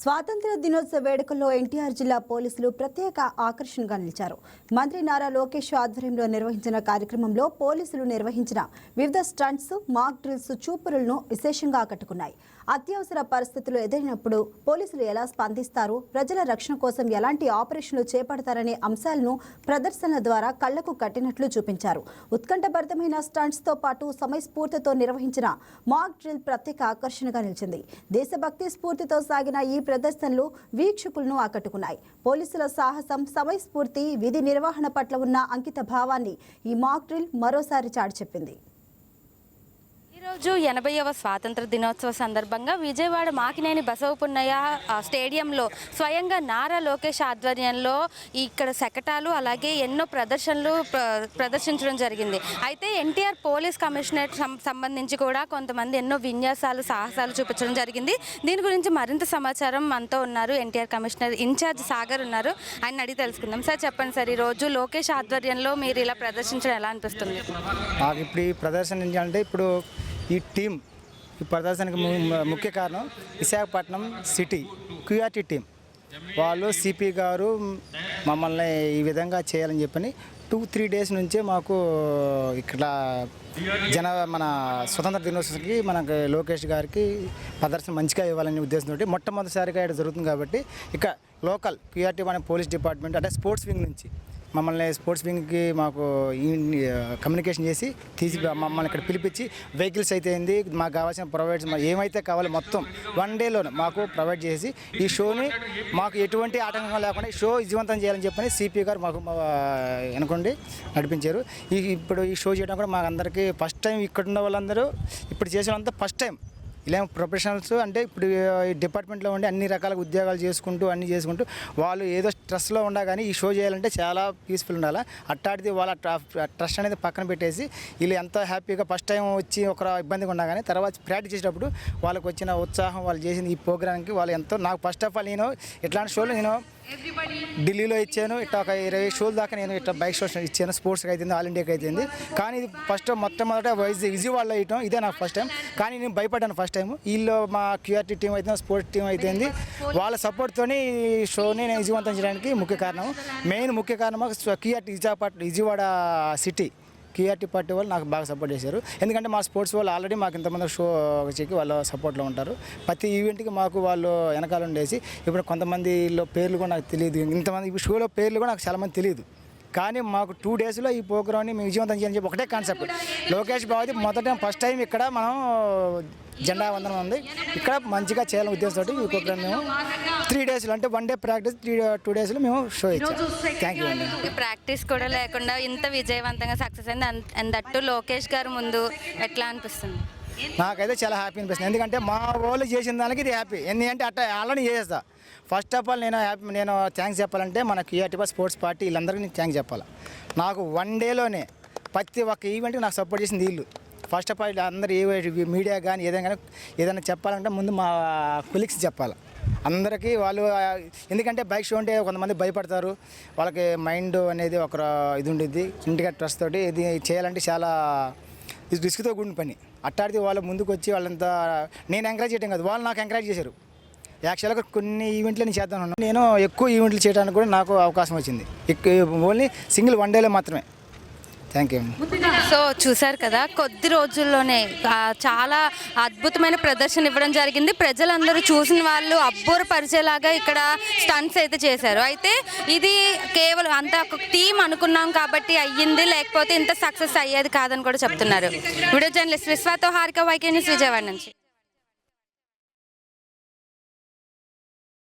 స్వాతంత్ర దినోత్సవ వేడుకల్లో ఎన్టీఆర్ జిల్లా పోలీసులు ప్రత్యేక ఆకర్షణగా నిలిచారు. మంత్రి నారా లోకేష్ ఆధ్వర్యంలో నిర్వహించిన కార్యక్రమంలో పోలీసులు నిర్వహించిన వివిధ స్టంట్స్, మాక్ డ్రిల్స్ చూపురులను విశేషంగా ఆకట్టుకున్నాయి. అత్యవసర పరిస్థితులు ఎదురైనప్పుడు పోలీసులు ఎలా స్పందిస్తారు, ప్రజల రక్షణ కోసం ఎలాంటి ఆపరేషన్లు చేపడతారనే అంశాలను ప్రదర్శనల ద్వారా కళ్లకు కట్టినట్లు చూపించారు. ఉత్కంఠభరితమైన స్టంట్స్తో పాటు సమయస్ఫూర్తితో నిర్వహించిన మాక్ డ్రిల్ ప్రత్యేక ఆకర్షణగా నిలిచింది. దేశభక్తి స్ఫూర్తితో సాగిన ఈ ప్రదర్శనలు వీక్షకులను ఆకట్టుకున్నాయి. పోలీసుల సాహసం, సమయస్ఫూర్తి, విధి నిర్వహణ పట్ల ఉన్న అంకిత భావాన్ని ఈ మాక్ డ్రిల్ మరోసారి చాటి చెప్పింది. ఈరోజు 80వ స్వాతంత్ర దినోత్సవ సందర్భంగా విజయవాడ మాకినేని బసవపున్నయ్య స్టేడియంలో స్వయంగా నారా లోకేష్ ఆధ్వర్యంలో ఇక్కడ శకటాలు అలాగే ఎన్నో ప్రదర్శనలు ప్రదర్శించడం జరిగింది. అయితే ఎన్టీఆర్ పోలీస్ కమిషనరేట్ సంబంధించి కూడా కొంతమంది ఎన్నో విన్యాసాలు, సాహసాలు చూపించడం జరిగింది. దీని గురించి మరింత సమాచారం మనతో ఉన్నారు. ఎన్టీఆర్ కమిషనర్ ఇన్ఛార్జ్ సాగర్ ఉన్నారు. ఆయన అడిగి తెలుసుకుందాం. సార్ చెప్పండి సార్, ఈరోజు లోకేష్ ఆధ్వర్యంలో మీరు ఇలా ప్రదర్శించడం ఎలా అనిపిస్తుంది? నాకు ఇప్పుడు ఈ ప్రదర్శన అంటే ఇప్పుడు ఈ టీం ఈ ప్రదర్శనకు ముఖ్య కారణం విశాఖపట్నం సిటీ క్యూఆర్టీ టీం వాళ్ళు సిపి గారు మమ్మల్ని ఈ విధంగా చేయాలని చెప్పని 2-3 డేస్ నుంచే మాకు ఇక్కడ మన స్వతంత్ర దినోత్సవానికి మనకు లోకేష్ గారికి ప్రదర్శన మంచిగా ఇవ్వాలనే ఉద్దేశంతో మొట్టమొదటిసారిగా ఇక్కడ జరుగుతుంది. కాబట్టి ఇక లోకల్ క్యూఆర్టీ మన పోలీస్ డిపార్ట్మెంట్ అంటే స్పోర్ట్స్ వింగ్ నుంచి మమ్మల్ని స్పోర్ట్స్ వింగ్కి మాకు కమ్యూనికేషన్ చేసి మమ్మల్ని ఇక్కడ పిలిపించి వెహికల్స్ అయితే ఏంది, మాకు కావాల్సిన ప్రొవైడ్స్ ఏమైతే కావాలో మొత్తం 1 డేలోనే మాకు ప్రొవైడ్ చేసి ఈ షోని మాకు ఎటువంటి ఆటంకం లేకుండా షో విజయవంతం చేయాలని చెప్పని సిపి గారు మాకు అనుకోండి నడిపించారు. ఇప్పుడు ఈ షో చేయడం కూడా మాకు అందరికీ ఫస్ట్ టైం. ఇక్కడ ఉన్న వాళ్ళందరూ ఇప్పుడు చేసేదంతా ఫస్ట్ టైం. ఇలా ప్రొఫెషనల్స్ అంటే ఇప్పుడు ఈ డిపార్ట్మెంట్లో ఉండి అన్ని రకాల ఉద్యోగాలు చేసుకుంటూ అన్నీ చేసుకుంటూ వాళ్ళు ఏదో స్ట్రెస్లో ఉండా కానీ ఈ షో చేయాలంటే చాలా పీస్ఫుల్ ఉండాలి. అట్టాడిది వాళ్ళ ట్రస్ట్ అనేది పక్కన పెట్టేసి వీళ్ళు ఎంతో హ్యాపీగా ఫస్ట్ టైం వచ్చి ఒక ఇబ్బందిగా ఉన్నా కానీ తర్వాత ప్రాక్టీస్ చేసేటప్పుడు వాళ్ళకి వచ్చిన ఉత్సాహం, వాళ్ళు చేసిన ఈ ప్రోగ్రామ్కి వాళ్ళు ఎంతో. నాకు ఫస్ట్ ఆఫ్ ఆల్ నేను ఇట్లాంటి షోలు నేను ఢిల్లీలో ఇచ్చాను. ఇట్లా ఒక 20 షోల దాకా నేను ఇట్లా బైక్ షోస్ ఇచ్చాను. స్పోర్ట్స్కి అయితే ఆల్ ఇండియాకి అయితే. కానీ ఇది ఫస్ట్ మొట్టమొదట విజయవాడలో ఇవ్వటం ఇదే నాకు ఫస్ట్ టైం. కానీ నేను భయపడ్డాను ఫస్ట్ టైం. వీళ్ళు మా క్యూఆర్టీ టీం అయితే స్పోర్ట్స్ టీం అయితే వాళ్ళ సపోర్ట్తో ఈ షోని నేను విజయవంతం చేయడానికి ముఖ్య కారణం. ముఖ్య కారణం QRT Vijayawada city QRT party వాళ్ళు నాకు బాగా సపోర్ట్ చేశారు. ఎందుకంటే మా స్పోర్ట్స్ వాళ్ళు ఆల్రెడీ మాకు ఇంతమంది షో వచ్చి వాళ్ళ సపోర్ట్లో ఉంటారు. ప్రతి ఈవెంట్కి మాకు వాళ్ళు వెనకాల ఉండేసి ఇప్పుడు కొంతమందిలో పేర్లు కూడా నాకు తెలియదు. ఇంతమంది ఈ షోలో పేర్లు కూడా నాకు చాలామంది తెలియదు. కానీ మాకు 2 డేస్లో ఈ ప్రోగ్రామ్ని మేము విజయవంతం చేయాలని చెప్పి ఒకటే కాన్సెప్ట్. లోకేష్ బాబుది ఫస్ట్ టైం ఇక్కడ మనం జెండా వందనం ఉంది. ఇక్కడ మంచిగా చేయాలని ఉద్దేశంతో ఈ ప్రోగ్రామ్ మేము 3 డేస్లో అంటే 1 డే ప్రాక్టీస్ 2 డేస్లో మేము షో ఇచ్చాం. థ్యాంక్ యూ అండి. ప్రాక్టీస్ కూడా లేకుండా ఇంత విజయవంతంగా సక్సెస్ అయింది. అంతట్టు లోకేష్ గారు ముందు ఎట్లా అనిపిస్తుంది? నాకైతే చాలా హ్యాపీ అనిపిస్తుంది. ఎందుకంటే మా వాళ్ళు చేసిన దానికి ఇది హ్యాపీ. ఎందుకంటే అట్లా ఆల్రెడీ చేస్తా. ఫస్ట్ ఆఫ్ ఆల్ నేను థ్యాంక్స్ చెప్పాలంటే మన క్యూఆర్టీ స్పోర్ట్స్ పార్టీ వీళ్ళందరికీ నేను థ్యాంక్స్ చెప్పాలి. నాకు 1 డేలోనే ప్రతి ఒక్క ఈవెంట్కి నాకు సపోర్ట్ చేసింది వీళ్ళు. ఫస్ట్ ఆఫ్ ఆల్ అందరూ మీడియా కానీ ఏదైనా చెప్పాలంటే ముందు మా కొలీగ్స్ చెప్పాలి అందరికీ. వాళ్ళు ఎందుకంటే బైక్ షో అంటే కొంతమంది భయపడతారు. వాళ్ళకి మైండ్ అనేది ఒక ఇది ఉండేది. ఇంటిగా ట్రస్ట్ తోటి ఇది చేయాలంటే చాలా రిస్క్తో కూడిన పని. అట్టాడితే వాళ్ళు ముందుకు వచ్చి వాళ్ళంతా నేను ఎంకరేజ్ చేయడం కాదు, వాళ్ళు నాకు ఎంకరేజ్ చేశారు. యాక్చువల్గా కొన్ని ఈవెంట్లు నేను చేద్దాం ఉన్నాను. నేను ఎక్కువ ఈవెంట్లు చేయడానికి కూడా నాకు అవకాశం వచ్చింది. ఓన్లీ సింగిల్ 1 డేలో మాత్రమే. Thank you. సో చూశారు కదా, కొద్ది రోజుల్లోనే చాలా అద్భుతమైన ప్రదర్శన ఇవ్వడం జరిగింది. ప్రజలందరూ చూసిన వాళ్ళు అబ్బోరపరిచేలాగా ఇక్కడ స్టంట్స్ అయితే చేశారు. అయితే ఇది కేవలం అంత ఒక టీం అనుకున్నాం కాబట్టి అయ్యింది, లేకపోతే ఇంత సక్సెస్ అయ్యేది కాదని కూడా చెప్తున్నారు. వీడియో జర్నలిస్ట్ విశ్వాతో హారిక, వైకే న్యూస్, విజయవాడ నుంచి.